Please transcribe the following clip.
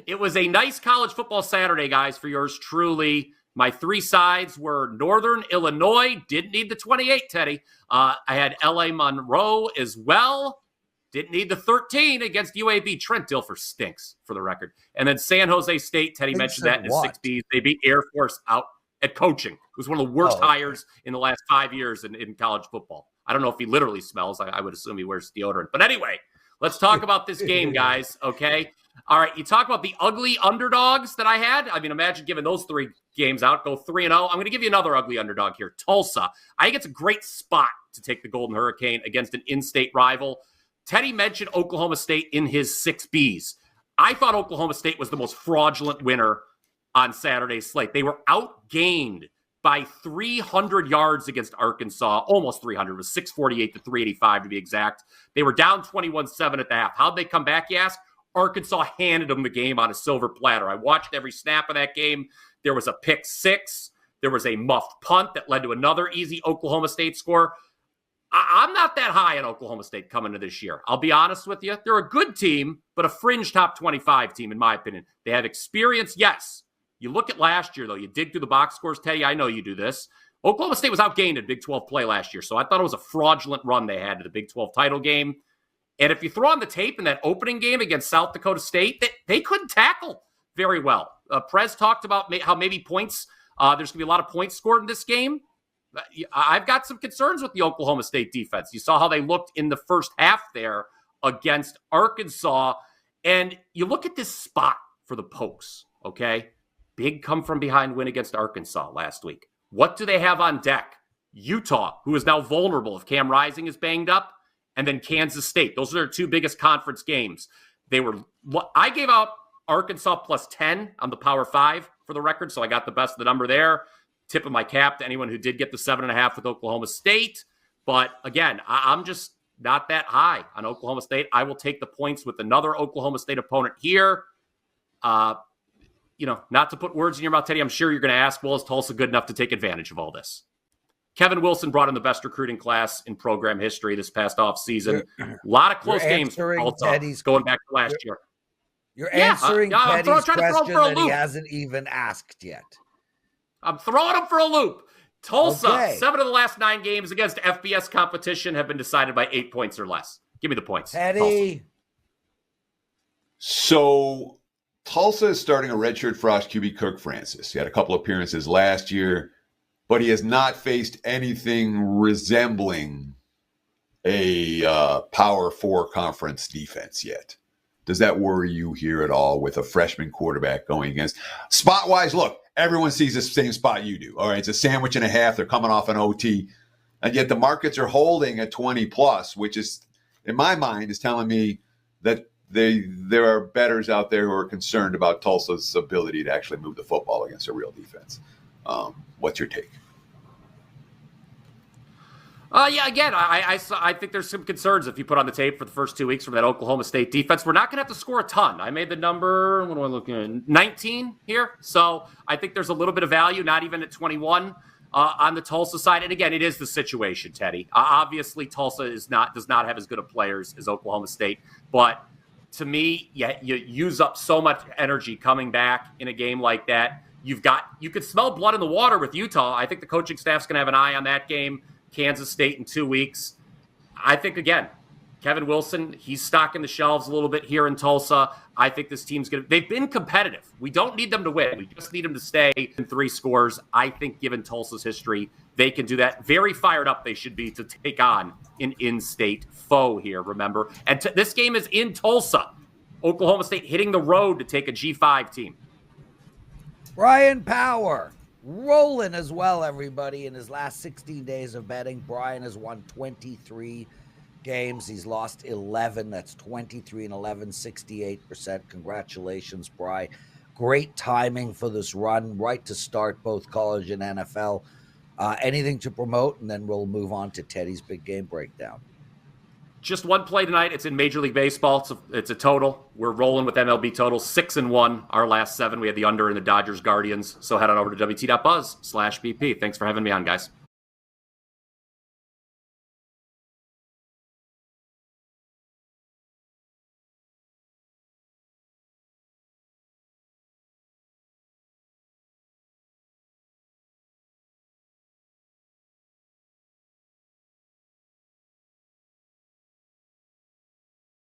it was a nice college football Saturday, guys, for yours truly. My three sides were Northern Illinois. Didn't need the 28, Teddy. I had L.A. Monroe as well. Didn't need the 13 against UAB. Trent Dilfer stinks, for the record. And then San Jose State, Teddy mentioned that in his 6Bs. They beat Air Force out at coaching. It was one of the worst hires in the last 5 years in college football. I don't know if he literally smells. I would assume he wears deodorant. But anyway, let's talk about this game, guys, okay? All right, you talk about the ugly underdogs that I had. I mean, imagine giving those 3 games out, go 3-0. I'm going to give you another ugly underdog here, Tulsa. I think it's a great spot to take the Golden Hurricane against an in-state rival. Teddy mentioned Oklahoma State in his 6Bs. I thought Oklahoma State was the most fraudulent winner on Saturday's slate. They were outgained by 300 yards against Arkansas, almost 300. It was 648 to 385 to be exact. They were down 21-7 at the half. How'd they come back, you ask? Arkansas handed them the game on a silver platter. I watched every snap of that game. There was a pick 6. There was a muffed punt that led to another easy Oklahoma State score. I'm not that high on Oklahoma State coming to this year. I'll be honest with you. They're a good team, but a fringe top 25 team, in my opinion. They have experience, yes. You look at last year, though. You dig through the box scores, Teddy. I know you do this. Oklahoma State was outgained in Big 12 play last year, so I thought it was a fraudulent run they had to the Big 12 title game. And if you throw on the tape in that opening game against South Dakota State, they couldn't tackle very well. Prez talked about how maybe points, there's going to be a lot of points scored in this game. I've got some concerns with the Oklahoma State defense. You saw how they looked in the first half there against Arkansas. And you look at this spot for the Pokes, okay? Big come-from-behind win against Arkansas last week. What do they have on deck? Utah, who is now vulnerable if Cam Rising is banged up, and then Kansas State. Those are their 2 biggest conference games. I gave out Arkansas plus 10 on the Power 5 for the record, so I got the best of the number there. Tip of my cap to anyone who did get the 7.5 with Oklahoma State. But again, I'm just not that high on Oklahoma State. I will take the points with another Oklahoma State opponent here. Not to put words in your mouth, Teddy, I'm sure you're going to ask, well, is Tulsa good enough to take advantage of all this? Kevin Wilson brought in the best recruiting class in program history this past offseason. A lot of close games for Tulsa going back to last year. You're answering Teddy's question that he hasn't even asked yet. I'm throwing him for a loop. Tulsa, 7 of the last 9 games against FBS competition have been decided by 8 points or less. Give me the points. Teddy. So Tulsa is starting a redshirt Frost QB, Kirk Francis. He had a couple appearances last year, but he has not faced anything resembling a Power 4 conference defense yet. Does that worry you here at all with a freshman quarterback going against? Spot-wise, look, everyone sees the same spot you do. All right, it's a sandwich and a half. They're coming off an OT. And yet the markets are holding at 20+, which is, in my mind, is telling me that there are bettors out there who are concerned about Tulsa's ability to actually move the football against a real defense. What's your take? Again, I think there's some concerns if you put on the tape for the first 2 weeks from that Oklahoma State defense. We're not going to have to score a ton. I made the number, what am I looking at, 19 here. So I think there's a little bit of value, not even at 21 on the Tulsa side. And again, it is the situation, Teddy. Obviously, Tulsa does not have as good of players as Oklahoma State. But to me, you use up so much energy coming back in a game like that. You could smell blood in the water with Utah. I think the coaching staff's going to have an eye on that game. Kansas State in 2 weeks. I think, again, Kevin Wilson, he's stocking the shelves a little bit here in Tulsa. I think this team's they've been competitive. We don't need them to win. We just need them to stay in 3 scores. I think given Tulsa's history, they can do that. Very fired up they should be to take on an in-state foe here, remember. And this game is in Tulsa. Oklahoma State hitting the road to take a G5 team. Brian Power. Rolling as well, everybody. In his last 16 days of betting, Brian has won 23 games. He's lost 11. That's 23 and 11, 68%. Congratulations, Brian. Great timing for this run, right to start both college and NFL. Anything to promote, and then we'll move on to Teddy's big game breakdown. Just one play tonight. It's in Major League Baseball. It's a total. We're rolling with MLB total 6-1. Our last 7, we had the under in the Dodgers Guardians. So head on over to WT.buzz/BP. Thanks for having me on, guys.